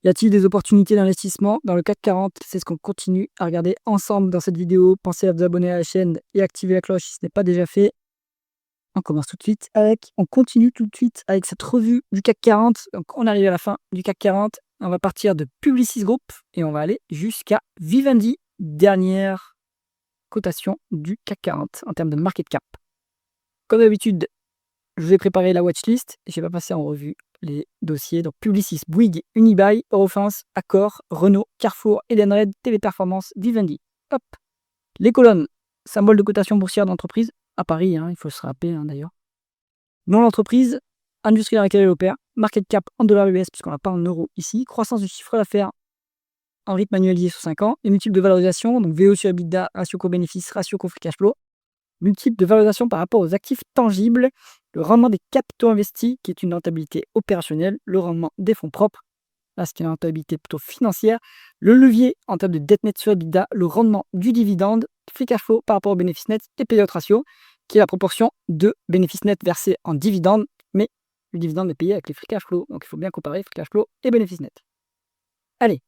Y a-t-il des opportunités d'investissement dans le CAC 40? C'est ce qu'on continue à regarder ensemble dans cette vidéo. Pensez à vous abonner à la chaîne et activer la cloche si ce n'est pas déjà fait. On continue tout de suite avec cette revue du CAC 40. Donc on arrive à la fin du CAC 40. On va partir de Publicis Group et on va aller jusqu'à Vivendi, dernière cotation du CAC 40 en termes de market cap. Comme d'habitude, je vous ai préparé la watchlist. Je vais pas passer en revue les dossiers. Donc Publicis, Bouygues, Unibail, Eurofins, Accor, Renault, Carrefour, Edenred, Téléperformance, Vivendi. Hop. Les colonnes, symbole de cotation boursière d'entreprise à Paris, il faut se rappeler d'ailleurs. Nom d'entreprise, industrie dans laquelle elle opère, market cap en dollars US puisqu'on n'a pas en euros ici, croissance du chiffre d'affaires en rythme annualisé sur 5 ans, et multiple de valorisation, donc VO sur EBITDA, ratio co-bénéfice, ratio co-free cash flow, multiple de valorisation par rapport aux actifs tangibles, le rendement des capitaux investis, qui est une rentabilité opérationnelle, le rendement des fonds propres, là c'est une rentabilité plutôt financière, le levier en termes de dette nette sur EBITDA, le rendement du dividende, free cash flow par rapport au bénéfice net et payout ratio, qui est la proportion de bénéfice net versé en dividende, mais le dividende est payé avec les free cash flow, donc il faut bien comparer free cash flow et bénéfice net. Allez,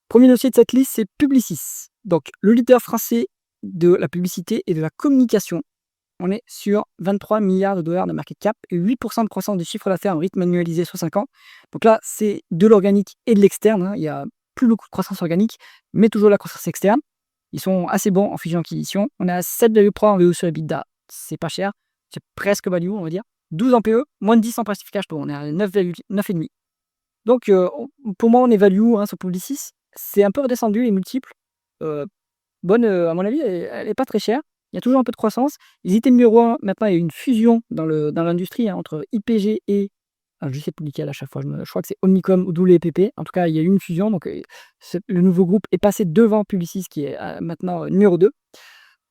premier dossier de cette liste, c'est Publicis, donc le leader français de la publicité et de la communication. On est sur 23 milliards de dollars de market cap et 8% de croissance du chiffre d'affaires en rythme annualisé sur 5 ans. Donc là, c'est de l'organique et de l'externe. Il n'y a plus beaucoup de croissance organique, mais toujours la croissance externe. Ils sont assez bons en fusion-acquisition. On est à 7,3 en VO sur EBITDA. C'est pas cher. C'est presque value, on va dire. 12 en PE, moins de 10 en passif cash flow. On est à 9,5. Donc, pour moi, on est value sur Publicis. C'est un peu redescendu, les multiples. Bonne, à mon avis, elle est pas très chère. Il y a toujours un peu de croissance. Ils étaient numéro 1. Maintenant, il y a eu une fusion dans l'industrie entre IPG et je sais plus lequel à chaque fois. Je crois que c'est Omnicom ou Doulé et PP. En tout cas, il y a eu une fusion. Donc, le nouveau groupe est passé devant Publicis, qui est maintenant numéro 2.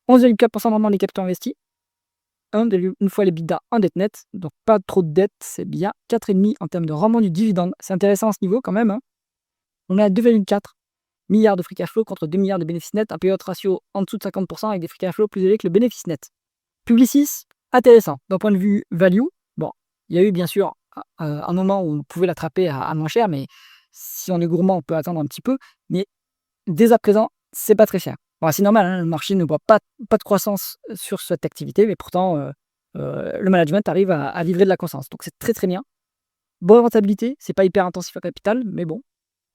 11,4% de rendement des capitaux investis. Une fois les l'EBITDA en dette nette. Donc, pas trop de dette. C'est bien 4,5 en termes de rendement du dividende. C'est intéressant à ce niveau quand même. On est à 2,4 milliards de free cash flow contre 2 milliards de bénéfices nets, un payout ratio en dessous de 50% avec des free cash flow plus élevés que le bénéfice net. Publicis, intéressant. D'un point de vue value, bon, il y a eu bien sûr un moment où on pouvait l'attraper à moins cher, mais si on est gourmand, on peut attendre un petit peu. Mais dès à présent, c'est pas très cher. Bon, c'est normal, le marché ne voit pas de croissance sur cette activité, mais pourtant, le management arrive à livrer de la croissance. Donc c'est très très bien. Bonne rentabilité, c'est pas hyper intensif à capital, mais bon,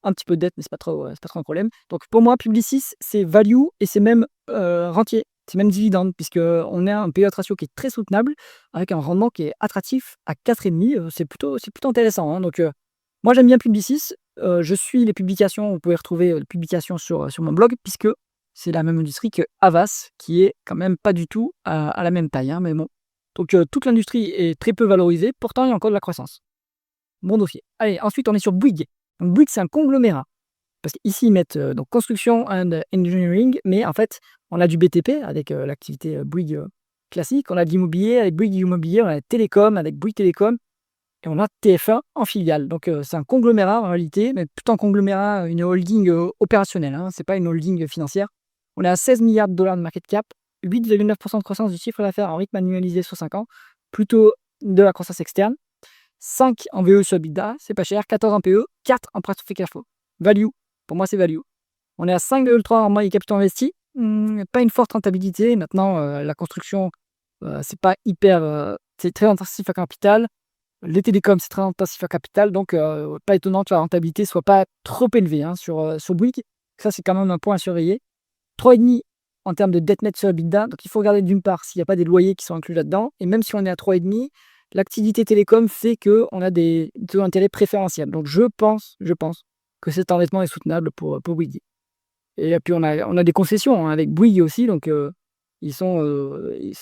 un petit peu de dette, mais c'est pas trop un problème. Donc pour moi, Publicis, c'est value et c'est même rentier, c'est même dividende, puisqu'on a un payout ratio qui est très soutenable, avec un rendement qui est attractif à 4,5. C'est plutôt intéressant. Donc moi, j'aime bien Publicis. Je suis les publications, vous pouvez retrouver les publications sur mon blog, puisque c'est la même industrie que Havas, qui est quand même pas du tout à la même taille. Mais bon. Donc toute l'industrie est très peu valorisée, pourtant il y a encore de la croissance. Bon dossier. Allez, ensuite on est sur Bouygues. Donc Bouygues, c'est un conglomérat. Parce qu'ici, ils mettent donc construction and engineering, mais en fait, on a du BTP avec l'activité Bouygues classique, on a de l'immobilier avec Bouygues Immobilier, on a la télécom avec Bouygues Télécom, et on a TF1 en filiale. Donc c'est un conglomérat en réalité, mais plutôt un conglomérat, une holding opérationnelle, c'est pas une holding financière. On est à 16 milliards de dollars de market cap, 8,9% de croissance du chiffre d'affaires en rythme annualisé sur 5 ans, plutôt de la croissance externe. 5 en VE sur EBITDA, c'est pas cher, 14 en PE, 4 en price to free cash flow. Value, pour moi c'est value. On est à 5,3 en moyenne capitaux investis, pas une forte rentabilité. Maintenant, la construction, c'est pas hyper, c'est très intensif à capital. Les télécoms, c'est très intensif à capital, donc pas étonnant que la rentabilité soit pas trop élevée sur Bouygues. Ça, c'est quand même un point à surveiller. 3,5 en termes de dette nette sur EBITDA, donc il faut regarder d'une part s'il n'y a pas des loyers qui sont inclus là-dedans, et même si on est à 3,5, l'activité télécom fait qu'on a des taux d'intérêt préférentiels. Donc je pense que cet endettement est soutenable pour Bouygues. Et puis on a des concessions avec Bouygues aussi, donc ils sont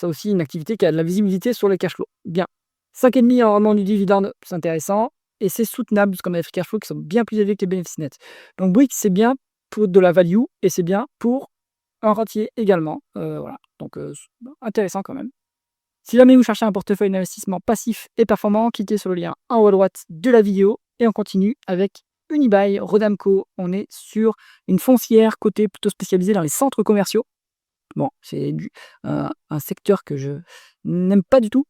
aussi une activité qui a de la visibilité sur les cash flows. Bien. 5,5 en rendement du dividende, c'est intéressant, et c'est soutenable parce qu'on a des free cash flows qui sont bien plus élevés que les bénéfices nets. Donc Bouygues, c'est bien pour de la value, et c'est bien pour un rentier également. Voilà. Donc intéressant quand même. Si jamais vous cherchez un portefeuille d'investissement passif et performant, cliquez sur le lien en haut à droite de la vidéo et on continue avec Unibail, Rodamco. On est sur une foncière cotée plutôt spécialisée dans les centres commerciaux. Bon, c'est un secteur que je n'aime pas du tout.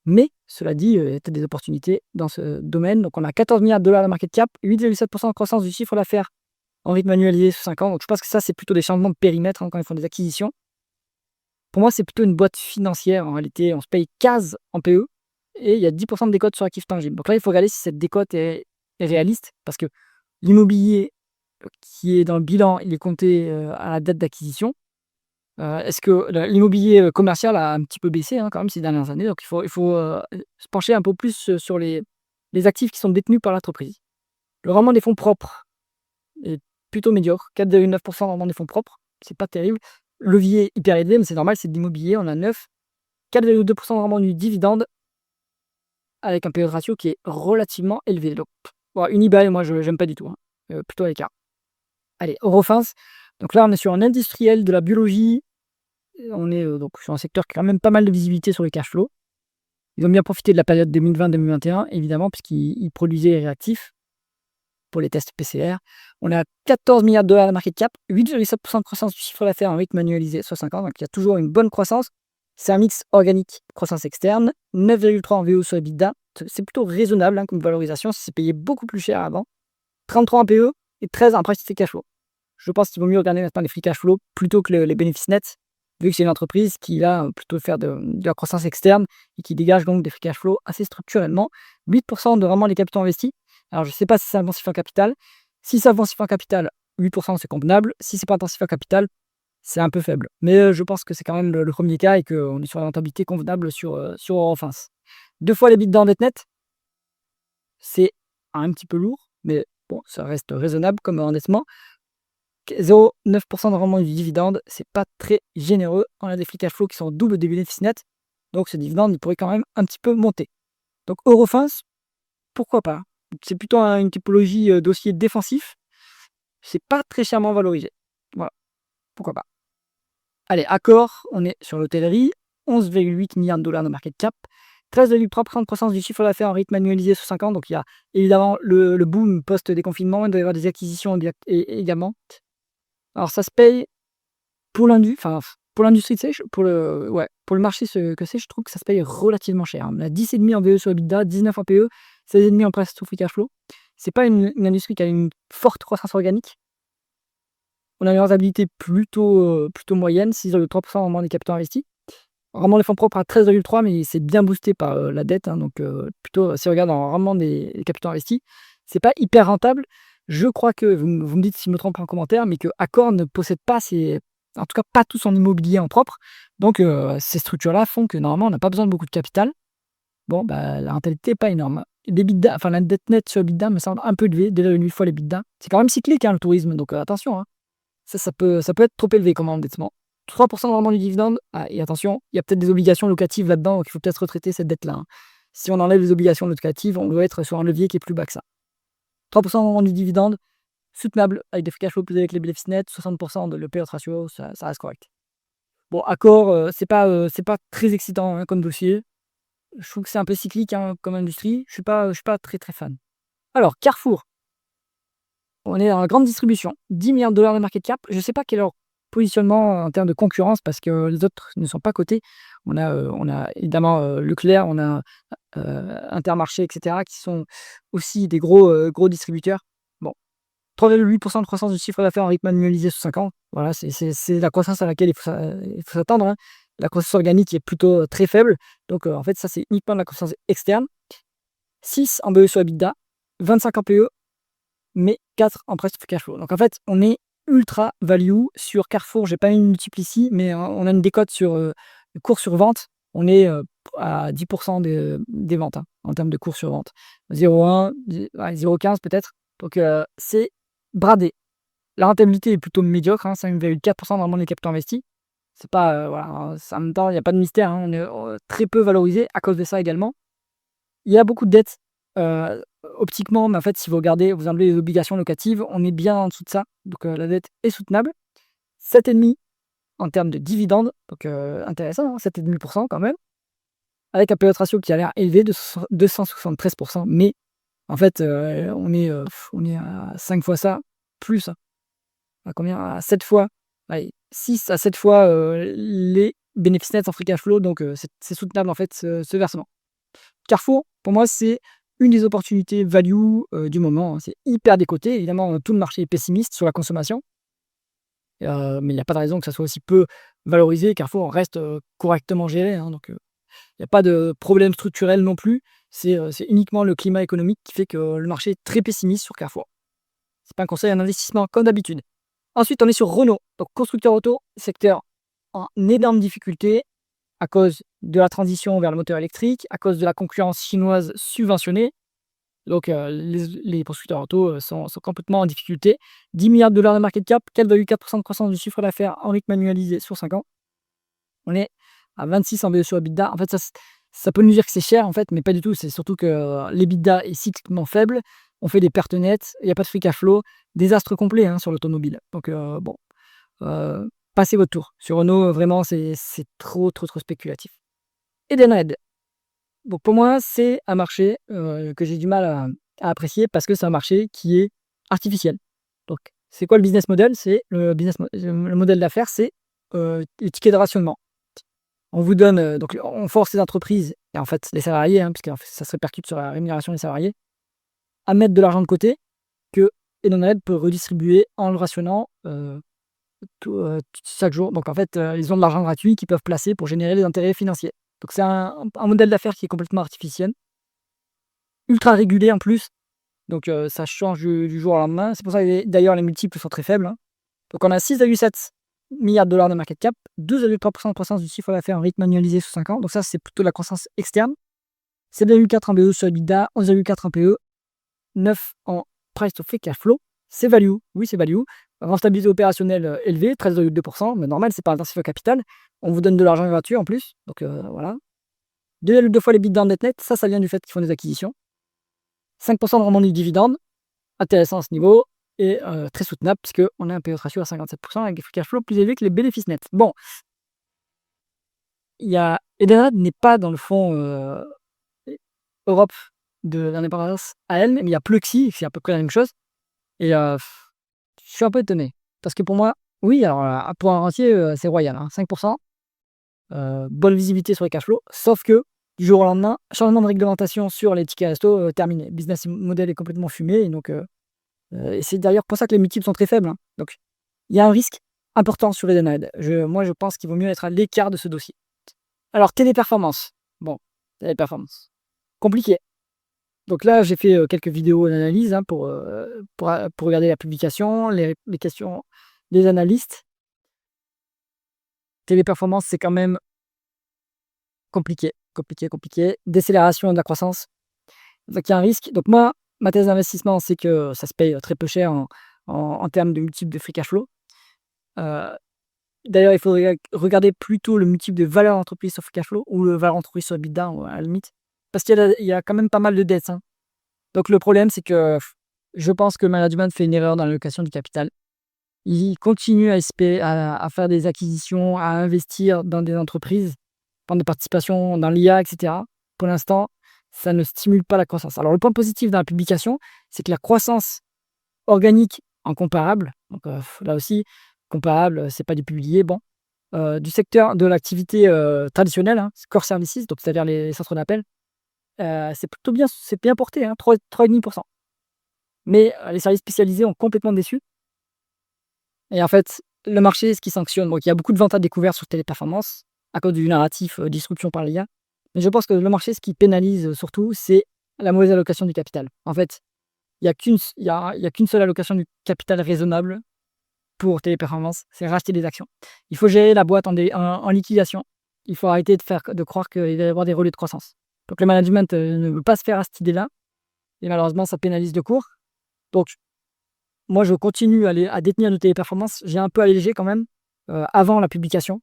Mais cela dit, il y a peut-être des opportunités dans ce domaine. Donc on a 14 milliards de dollars de market cap, 8,7% de croissance du chiffre d'affaires en rythme annualisé sur 5 ans. Donc je pense que ça, c'est plutôt des changements de périmètre quand ils font des acquisitions. Pour moi, c'est plutôt une boîte financière. En réalité, on se paye 15 en PE et il y a 10% de décote sur actifs tangibles. Donc là, il faut regarder si cette décote est réaliste parce que l'immobilier qui est dans le bilan, il est compté à la date d'acquisition. Est-ce que l'immobilier commercial a un petit peu baissé quand même ces dernières années? Donc il faut se pencher un peu plus sur les actifs qui sont détenus par l'entreprise. Le rendement des fonds propres est plutôt médiocre, 4,9% de rendement des fonds propres, c'est pas terrible. Levier hyper élevé, mais c'est normal, c'est de l'immobilier, on a 9. 4,2% de rendement du dividende avec un PE ratio qui est relativement élevé. Donc, voilà, Unibail, moi, je n'aime pas du tout, plutôt à l'écart. Allez, Eurofins. Donc là, on est sur un industriel de la biologie. On est donc sur un secteur qui a quand même pas mal de visibilité sur les cash flows. Ils ont bien profité de la période 2020-2021, évidemment, puisqu'ils produisaient les réactifs pour les tests PCR. On est à 14 milliards de dollars de market cap, 8,7% de croissance du chiffre d'affaires en rythme annualisé sur 5 ans. Donc il y a toujours une bonne croissance. C'est un mix organique, croissance externe, 9,3 en VO sur EBITDA. C'est plutôt raisonnable comme valorisation. C'est payé beaucoup plus cher avant. 33 en PE et 13 en price to cash flow. Je pense qu'il vaut mieux regarder maintenant les free cash flow plutôt que les bénéfices nets, vu que c'est une entreprise qui va plutôt faire de la croissance externe et qui dégage donc des free cash flow assez structurellement. 8% de vraiment les capitaux investis. Alors, je ne sais pas si c'est intensif en capital. Si c'est intensif en capital, 8% c'est convenable. Si c'est pas intensif en capital, c'est un peu faible. Mais je pense que c'est quand même le premier cas et qu'on est sur une rentabilité convenable sur Eurofins. 2 fois l'EBITDA en dette nette, c'est un petit peu lourd, mais bon, ça reste raisonnable comme endettement. 0,9% de rendement du dividende, c'est pas très généreux. On a des free cash flow qui sont double des bénéfices nets. Donc ce dividende, il pourrait quand même un petit peu monter. Donc Eurofins, pourquoi pas? C'est plutôt une typologie dossier défensif. C'est pas très chèrement valorisé. Voilà, pourquoi pas. Allez, Accor, on est sur l'hôtellerie. 11,8 milliards de dollars de market cap. 13,3% de croissance du chiffre d'affaires en rythme annualisé sur 5 ans. Donc il y a évidemment le boom post-déconfinement. Il doit y avoir des acquisitions également. Alors ça se paye pour l'industrie, pour le marché que c'est, je trouve que ça se paye relativement cher. On a 10,5 en VE sur EBITDA, 19 en PE, 16,5 en price to free cash flow. C'est pas une industrie qui a une forte croissance organique. On a une rentabilité plutôt moyenne, 6,3% rendement des capitaux investis. Rendement des fonds propres à 13,3, mais c'est bien boosté par la dette. Donc plutôt, si on regarde en rendement des capitaux investis, c'est pas hyper rentable. Je crois que, vous me dites si je me trompe en commentaire, mais que Accor ne possède pas en tout cas pas tout son immobilier en propre. Donc ces structures-là font que normalement on n'a pas besoin de beaucoup de capital. Bon, la rentabilité n'est pas énorme. La dette nette sur EBITDA me semble un peu élevée, déjà 8 fois l'EBITDA. C'est quand même cyclique le tourisme, donc attention. Ça peut être trop élevé comme endettement. 3% de rendement du dividende. Et attention, il y a peut-être des obligations locatives là-dedans, donc il faut peut-être retraiter cette dette-là. Si on enlève les obligations locatives, on doit être sur un levier qui est plus bas que ça. 3% de rendement du dividende, soutenable, avec des free cash flow plus avec les bénéfices nets, 60% de le payout ratio, ça reste correct. Bon, Accor, c'est pas très excitant comme dossier. Je trouve que c'est un peu cyclique comme industrie. Je suis pas très très fan. Alors, Carrefour. On est dans la grande distribution. 10 milliards de dollars de market cap. Je ne sais pas quel est leur positionnement en termes de concurrence parce que les autres ne sont pas cotés. On a évidemment Leclerc, on a Intermarché, etc. qui sont aussi des gros distributeurs. Bon, 3,8% de croissance du chiffre d'affaires en rythme annualisé sur 5 ans. Voilà, c'est la croissance à laquelle il faut s'attendre. La croissance organique est plutôt très faible. Donc en fait, ça c'est uniquement de la croissance externe. 6 en BE sur EBITDA, 25 en PE, mais 4 en price to cash flow. Donc en fait, on est ultra value sur Carrefour. J'ai pas une multiple ici, mais on a une décote sur le cours sur vente. On est à 10% des ventes en termes de cours sur vente. 0,1, 0,15 peut-être. Donc c'est bradé. La rentabilité est plutôt médiocre, 5,4% dans le monde des capitaux investis. C'est pas, en même temps, il n'y a pas de mystère. On est très peu valorisé à cause de ça également. Il y a beaucoup de dettes optiquement, mais en fait, si vous regardez, vous enlevez les obligations locatives, on est bien en dessous de ça. Donc la dette est soutenable. 7,5 en termes de dividendes, donc intéressant, 7,5% quand même. Avec un payout ratio qui a l'air élevé de 273%, mais en fait, on est à 5 fois ça, plus. À combien? À 7 fois, allez, 6 à 7 fois les bénéfices nets en free cash flow, donc c'est soutenable en fait ce versement. Carrefour, pour moi, c'est une des opportunités value du moment, hein. C'est hyper décoté. Évidemment, tout le marché est pessimiste sur la consommation, mais il n'y a pas de raison que ça soit aussi peu valorisé. Carrefour reste correctement géré, hein, donc il n'y a pas de problème structurel non plus. C'est uniquement le climat économique qui fait que le marché est très pessimiste sur Carrefour. C'est pas un conseil en investissement comme d'habitude. Ensuite, on est sur Renault, donc constructeur auto, secteur en énorme difficulté à cause de la transition vers le moteur électrique, à cause de la concurrence chinoise subventionnée. Donc, les constructeurs auto sont complètement en difficulté. 10 milliards de dollars de market cap, 4,4% de croissance du chiffre d'affaires en rythme annualisé sur 5 ans. On est à 26 en BE sur EBITDA. En fait, ça peut nous dire que c'est cher, en fait, mais pas du tout. C'est surtout que l'EBITDA est cycliquement faible. On fait des pertes nettes, il n'y a pas de free cash flow. Désastre complet, hein, sur l'automobile. Donc, bon, passez votre tour. Sur Renault, vraiment, c'est trop spéculatif. Edenred. Donc pour moi, c'est un marché que j'ai du mal à apprécier parce que c'est un marché qui est artificiel. Donc, c'est quoi le business model? C'est le modèle d'affaires, c'est les tickets de rationnement. On vous donne, donc on force les entreprises et en fait les salariés, hein, puisque ça se répercute sur la rémunération des salariés, à mettre de l'argent de côté que Edenred peut redistribuer en le rationnant chaque jour. Donc en fait, ils ont de l'argent gratuit qu'ils peuvent placer pour générer des intérêts financiers. Donc c'est un modèle d'affaires qui est complètement artificiel, ultra régulé en plus. Donc ça change du jour au lendemain. C'est pour ça que d'ailleurs les multiples sont très faibles, hein. Donc on a 6,7 milliards de dollars de market cap, 2,3% de croissance du chiffre d'affaires en rythme annualisé sur 5 ans. Donc ça, c'est plutôt la croissance externe. 7,4 en BE sur EBITDA, 11,4 en PE, 9 en price to free cash flow. C'est value. Oui, c'est value. Rentabilité opérationnelle élevée, 13,2%. Mais normal, c'est pas intensif au capital. On vous donne de l'argent gratuit en plus. Donc voilà. 2,2 fois les bids net, ça vient du fait qu'ils font des acquisitions. 5% de rendement du dividende, intéressant à ce niveau, et très soutenable, puisqu'on a un PE ratio à 57% avec des free cash flow plus élevés que les bénéfices nets. Bon, Edenred n'est pas dans le fond Europe de l'indépendance à elle, mais il y a Pluxee, c'est à peu près la même chose. Et je suis un peu étonné. Parce que pour moi, oui, alors pour un rentier, c'est royal, hein, 5%, bonne visibilité sur les cash flows, sauf que du jour au lendemain, changement de réglementation sur les tickets resto, terminé. Business model est complètement fumé, et donc et c'est d'ailleurs pour ça que les multiples sont très faibles, hein. Donc il y a un risque important sur Edenred. Moi, je pense qu'il vaut mieux être à l'écart de ce dossier. Alors, Téléperformance. Bon, Téléperformance. Compliqué. Donc là, j'ai fait quelques vidéos d'analyse, hein, pour regarder la publication, les questions des analystes. Téléperformance, c'est quand même compliqué. Décélération de la croissance. Donc il y a un risque. Donc moi, ma thèse d'investissement, c'est que ça se paye très peu cher en termes de multiple de free cash flow. D'ailleurs, il faudrait regarder plutôt le multiple de valeur d'entreprise sur free cash flow ou le valeur d'entreprise sur EBITDA, à la limite. Parce qu'il y a quand même pas mal de dettes, hein. Donc le problème, c'est que je pense que le management fait une erreur dans l'allocation du capital. Il continue à faire des acquisitions, à investir dans des entreprises, prendre des participations dans l'IA, etc. Pour l'instant, ça ne stimule pas la croissance. Alors le point positif dans la publication, c'est que la croissance organique en comparable, donc là aussi, comparable, c'est pas du publié, bon, du secteur de l'activité traditionnelle, hein, core services, donc c'est-à-dire les centres d'appel, c'est plutôt bien, c'est bien porté, hein, 3,5%. Mais les services spécialisés ont complètement déçu. Et en fait, le marché, ce qui sanctionne, donc il y a beaucoup de ventes à découvert sur Téléperformance à cause du narratif disruption par l'IA. Mais je pense que le marché, ce qui pénalise surtout, c'est la mauvaise allocation du capital. En fait, il y a qu'une seule allocation du capital raisonnable pour Téléperformance, c'est racheter des actions. Il faut gérer la boîte en liquidation. Il faut arrêter de croire qu'il va y avoir des relais de croissance. Donc le management ne veut pas se faire à cette idée-là. Et malheureusement, ça pénalise de cours. Donc, moi, je continue à détenir de Téléperformance. J'ai un peu allégé quand même avant la publication.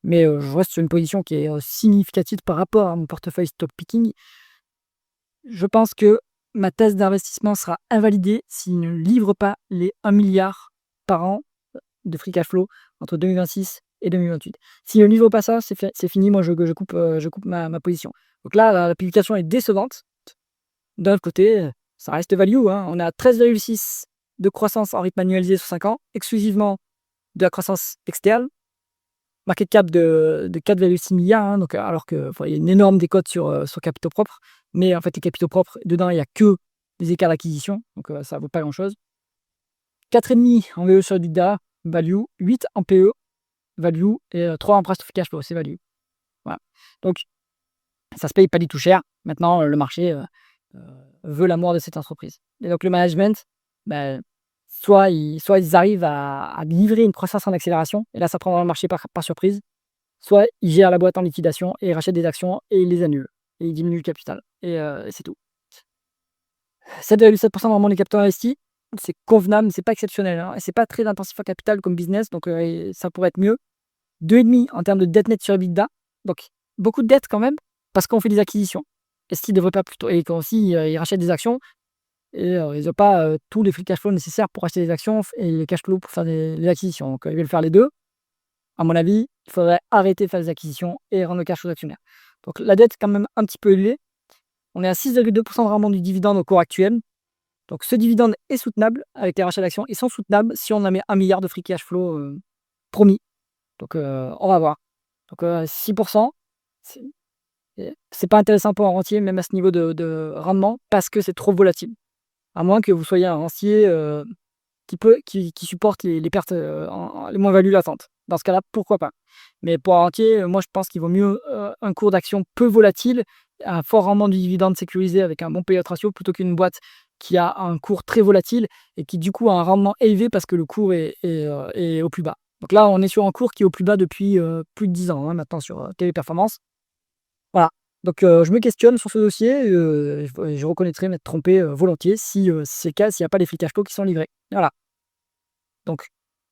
Mais je reste sur une position qui est significative par rapport à mon portefeuille stock picking. Je pense que ma thèse d'investissement sera invalidée s'il ne livre pas les 1 milliard par an de free cash flow entre 2026 et 2028. S'il ne livre pas ça, c'est fini. Moi, je coupe ma position. Donc là, la publication est décevante. D'un autre côté, ça reste value, hein. On a 13,6 de croissance en rythme annualisé sur 5 ans, exclusivement de la croissance externe. market cap de 4,6 milliards, hein, donc, alors que il y a une énorme décote sur capitaux propres. Mais en fait, les capitaux propres, dedans, il n'y a que des écarts d'acquisition, donc ça ne vaut pas grand-chose. 4,5 en VE sur EBITDA, value, 8 en PE, value, et 3 en price to free cash flow, c'est value. Voilà. Donc, ça se paye pas du tout cher. Maintenant, le marché veut la mort de cette entreprise. Et donc, le management, ben, soit ils arrivent à livrer une croissance en accélération, et là, ça prendra le marché par surprise, soit ils gèrent la boîte en liquidation et ils rachètent des actions et ils les annulent. Et ils diminuent le capital. Et c'est tout. 7,7% de rendement des capitaux investis, c'est convenable, mais c'est pas exceptionnel, hein, et c'est pas très intensif en capital comme business, donc ça pourrait être mieux. 2,5 en termes de dette nette sur EBITDA, donc beaucoup de dettes quand même, parce qu'on fait des acquisitions. Est-ce qu'ils ne devraient pas plutôt, et quand aussi ils rachètent des actions, et ils n'ont pas tous les free cash flow nécessaires pour acheter des actions et les cash flow pour faire les acquisitions. Donc ils veulent faire les deux. À mon avis, il faudrait arrêter de faire des acquisitions et rendre le cash aux actionnaires. Donc la dette est quand même un petit peu élevée. On est à 6,2% de rendement du dividende au cours actuel. Donc ce dividende est soutenable avec les rachats d'actions. Ils sont soutenables si on a mis 1 milliard de free cash flow promis. Donc on va voir. Donc 6%, c'est pas intéressant pour un rentier, même à ce niveau de rendement, parce que c'est trop volatile. À moins que vous soyez un rentier qui supporte les pertes, les moins-values latentes. Dans ce cas-là, pourquoi pas? Mais pour un rentier, moi je pense qu'il vaut mieux un cours d'action peu volatile, un fort rendement du dividende sécurisé avec un bon payout ratio, plutôt qu'une boîte qui a un cours très volatile et qui du coup a un rendement élevé parce que le cours est au plus bas. Donc là, on est sur un cours qui est au plus bas depuis plus de 10 ans, hein, maintenant sur Téléperformance. Voilà. Donc je me questionne sur ce dossier, je reconnaîtrai m'être trompé volontiers si c'est le cas, s'il n'y a pas les free cash flow qui sont livrés. Voilà. Donc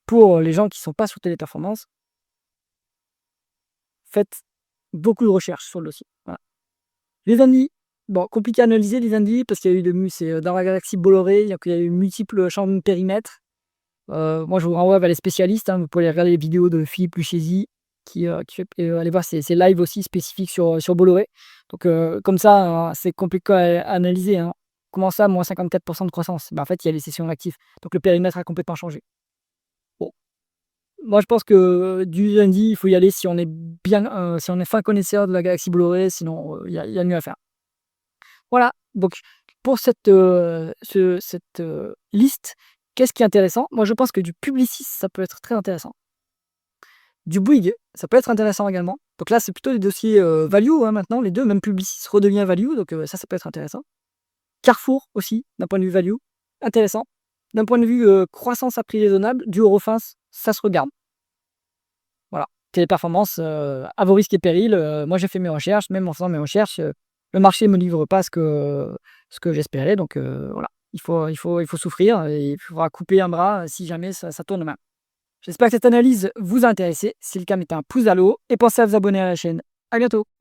pour les gens qui ne sont pas sur Téléperformance, faites beaucoup de recherches sur le dossier. Voilà. Les indices, bon, compliqué à analyser les indices parce qu'il y a eu c'est dans la galaxie Bolloré, il y a eu multiples changements de périmètre. Moi, je vous renvoie vers les spécialistes, hein, vous pouvez aller regarder les vidéos de Philippe Lucchesi qui fait, aller voir ses lives aussi spécifiques sur Bolloré. Donc comme ça, c'est compliqué à analyser, hein. Comment ça, moins 54% de croissance? En fait, il y a les cessions d'actifs, donc le périmètre a complètement changé. Bon, moi je pense que du lundi, il faut y aller si on est bien, si on est fin connaisseur de la galaxie Bolloré, sinon il y a mieux à faire. Voilà, donc pour cette liste, qu'est-ce qui est intéressant? Moi je pense que du Publicis, ça peut être très intéressant. Du Bouygues, ça peut être intéressant également. Donc là, c'est plutôt des dossiers value, hein, maintenant, les deux, même Publicis redevient value, donc ça peut être intéressant. Carrefour aussi, d'un point de vue value, intéressant. D'un point de vue croissance à prix raisonnable, du Eurofins, ça se regarde. Voilà. Téléperformance, à vos risques et périls. Moi, j'ai fait mes recherches, même en faisant mes recherches, le marché ne me livre pas ce que j'espérais. Donc voilà, il faut souffrir et il faudra couper un bras si jamais ça tourne mal. J'espère que cette analyse vous a intéressé. Si c'est le cas, mettez un pouce à l'eau et pensez à vous abonner à la chaîne. À bientôt.